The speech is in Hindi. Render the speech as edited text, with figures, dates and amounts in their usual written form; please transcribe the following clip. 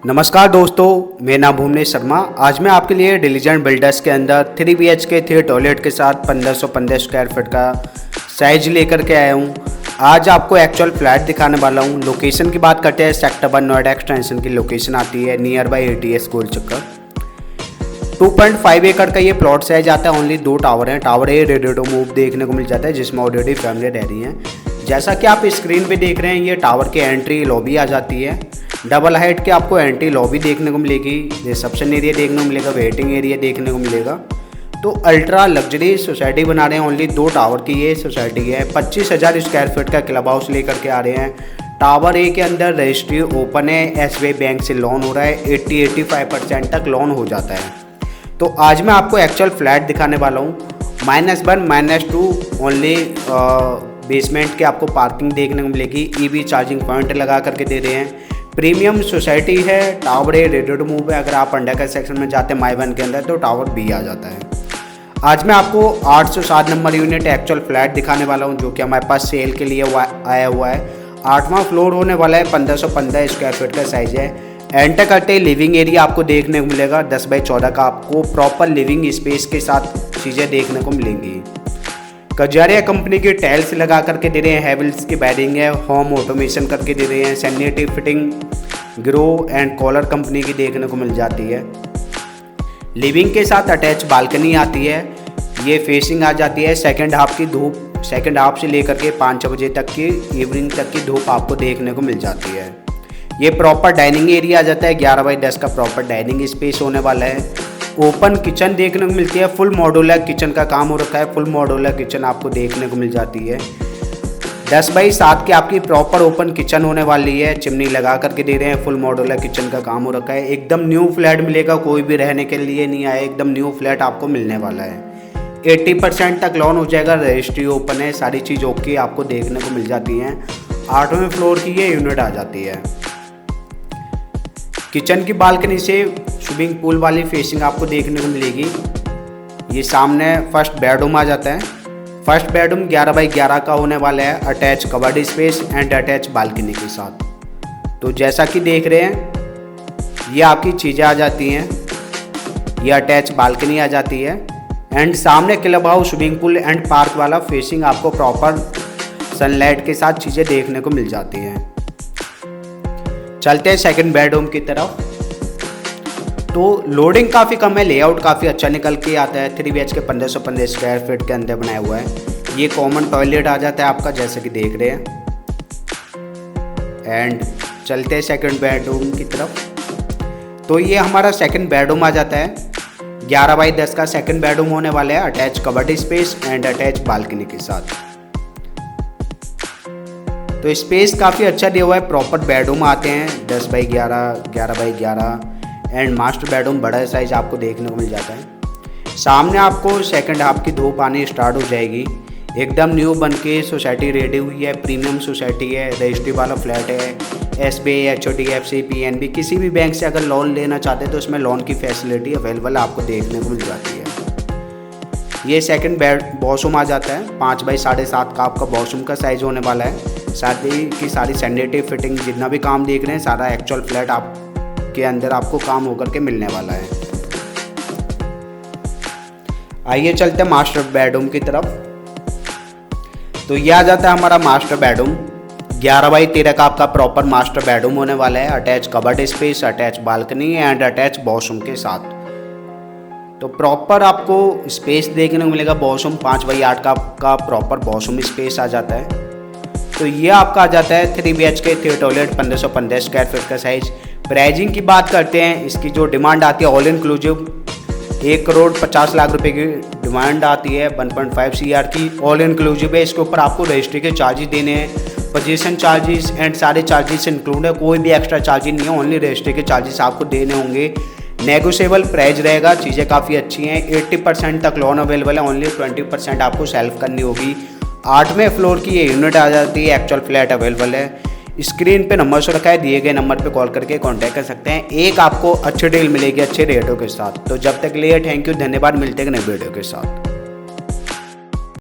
नमस्कार दोस्तों, मेरा नाम भुवनेश शर्मा। आज मैं आपके लिए डिलीजेंट बिल्डर्स के अंदर 3 BHK 3 टॉयलेट के साथ 1515 स्क्वायर फीट का साइज लेकर के आया हूँ। आज आपको एक्चुअल फ्लैट दिखाने वाला हूँ। लोकेशन की बात करते हैं, सेक्टर 1 नोएडा एक्सटेंशन की लोकेशन आती है, नियर बाई ATS गोल चक्कर। 2.5 एकड़ का ये प्लॉट साइज आता है। ओनली 2 टावर हैं। Tower A ready to move देखने को मिल जाता है, जिसमें ऑलरेडी फैमिली रह रही है। जैसा कि आप स्क्रीन पे देख रहे हैं, ये टावर की एंट्री लॉबी आ जाती है। डबल हाइट के आपको एंट्री लॉबी देखने को मिलेगी, रिसेप्शन एरिया देखने को मिलेगा, वेटिंग एरिया देखने को मिलेगा। तो अल्ट्रा लग्जरी सोसाइटी बना रहे हैं। ओनली 2 टावर की ये सोसाइटी है। 25,000 स्क्वायर फीट का क्लब हाउस लेकर के आ रहे हैं। टावर ए के अंदर रजिस्ट्री ओपन है। SBI बैंक से लोन हो रहा है। 80-85% तक लोन हो जाता है। तो आज मैं आपको एक्चुअल फ्लैट दिखाने वाला हूँ। -1 -2 ओनली बेसमेंट के आपको पार्किंग देखने को मिलेगी। EV चार्जिंग पॉइंट लगा करके दे रहे हैं। प्रीमियम सोसाइटी है। Tower A ready to move है। अगर आप अंडर का सेक्शन में जाते हैं माई1 के अंदर, तो टावर B आ जाता है। आज मैं आपको 807 नंबर यूनिट एक्चुअल फ्लैट दिखाने वाला हूं, जो कि हमारे पास सेल के लिए आया हुआ है। 8वां फ्लोर होने वाला है। 1515 स्क्वायर फीट का साइज है। एंटर करते ही लिविंग एरिया आपको देखने को मिलेगा। 10x14 का आपको प्रॉपर लिविंग स्पेस के साथ चीज़ें देखने को मिलेंगी। कजारिया कंपनी की टाइल्स लगा करके दे रहे हैं। हैवेल्स की बैरिंग है। होम ऑटोमेशन करके दे रहे हैं। Sanitary fitting Grohe and Kohler company की देखने को मिल जाती है। लिविंग के साथ अटैच बालकनी आती है। ये फेसिंग आ जाती है। सेकंड हाफ की धूप, सेकंड हाफ से लेकर के 5-6 बजे तक की इवनिंग तक की धूप आपको देखने को मिल जाती है। ये प्रॉपर डाइनिंग एरिया आ जाता है। 11x10 का प्रॉपर डाइनिंग स्पेस होने वाला है। ओपन किचन देखने को मिलती है। फुल मॉड्यूलर किचन का काम हो रखा है। फुल मॉड्यूलर किचन आपको देखने को मिल जाती है। 10x7 की आपकी प्रॉपर ओपन किचन होने वाली है। चिमनी लगा करके दे रहे हैं। फुल मॉड्यूलर किचन का काम हो रखा है। एकदम न्यू फ्लैट मिलेगा, कोई भी रहने के लिए नहीं आया। एकदम न्यू फ्लैट आपको मिलने वाला है। 80% तक लोन हो जाएगा। रजिस्ट्री ओपन है। सारी चीज़ ओके आपको देखने को मिल जाती हैं। 8वें फ्लोर की ये यूनिट आ जाती है। किचन की बालकनी से स्विमिंग पूल वाली फेसिंग आपको देखने को मिलेगी। ये सामने फर्स्ट बेडरूम आ जाता है। फर्स्ट बेडरूम 11x11 का होने वाला है। Attach covered space and attach balcony के साथ। तो जैसा कि देख रहे हैं, ये आपकी चीज़ें आ जाती हैं। ये अटैच बालकनी आ जाती है। एंड सामने club house, swimming pool and park वाला फेसिंग आपको प्रॉपर सनलाइट के साथ चीज़ें देखने को मिल जाती हैं। चलते हैं सेकंड बेडरूम की तरफ। तो लोडिंग काफ़ी कम है। लेआउट काफ़ी अच्छा निकल के आता है। 3 BHK 1515 स्क्वायर फीट के अंदर बनाया हुआ है। ये कॉमन टॉयलेट आ जाता है आपका, जैसे कि देख रहे हैं। एंड चलते हैं सेकंड बेडरूम की तरफ। तो ये हमारा सेकंड बेडरूम आ जाता है। 11x10 का सेकंड बेडरूम होने वाला है। Attach covered space and attach balcony के साथ। तो स्पेस काफ़ी अच्छा दिया हुआ है। प्रॉपर बेडरूम आते हैं 10x11, 11x11 and master bedroom बड़ा साइज आपको देखने को मिल जाता है। सामने आपको सेकंड हाफ की धूप आनी स्टार्ट हो जाएगी। एकदम न्यू बन के सोसाइटी रेडी हुई है। प्रीमियम सोसाइटी है। रजिस्ट्री वाला फ्लैट है। SBI, HDFC, PNB किसी भी बैंक से अगर लोन लेना चाहते हैं तो उसमें लोन की फैसिलिटी अवेलेबल आपको देखने को मिल जाती है। ये सेकंड वॉशरूम आ जाता है। 5x7.5 का आपका वॉशरूम का साइज होने वाला है। साथ ही की सारी सैनिटरी फिटिंग, जितना भी काम देख रहे हैं, सारा एक्चुअल फ्लैट आप के अंदर आपको काम होकर के मिलने वाला है। आइए चलते हैं मास्टर बेडरूम की तरफ। तो यह आ जाता है हमारा मास्टर बेडरूम। 11x13 का आपका प्रॉपर मास्टर बेडरूम होने वाला है। Attach covered space, attach balcony and attach washroom के साथ। तो प्रॉपर आपको स्पेस देखने को मिलेगा। वॉशरूम 5x8 का प्रॉपर वॉशरूम स्पेस आ जाता है। तो ये आपका आ जाता है 3 BHK 3 टॉयलेट 1515 स्क्वायर फीट का साइज। प्राइजिंग की बात करते हैं, इसकी जो डिमांड आती है ऑल इंक्लूसिव 1,50,00,000 रुपये की डिमांड आती है। 1.5 CR की ऑल इंक्लूसिव है। इसके ऊपर आपको रजिस्ट्री के चार्जेस देने हैं, पोजीशन चार्जेस एंड सारे चार्जेस इंक्लूड है। कोई भी एक्स्ट्रा चार्जेस नहीं है। ओनली रजिस्ट्री के चार्जेस आपको देने होंगे। नेगोशिएबल प्राइस रहेगा। चीज़ें काफ़ी अच्छी हैं। 80% तक लोन अवेलेबल है। ओनली 20% आपको सेल्फ करनी होगी। 8वें फ्लोर की ये यूनिट आ जाती है। एक्चुअल फ्लैट अवेलेबल है। स्क्रीन पे नंबर शो रखा है, दिए गए नंबर पे कॉल करके कांटेक्ट कर सकते हैं। एक आपको अच्छी डील मिलेगी अच्छे रेटों के साथ। तो जब तक के लिए थैंक यू, धन्यवाद। मिलते हैं नए वीडियो के साथ।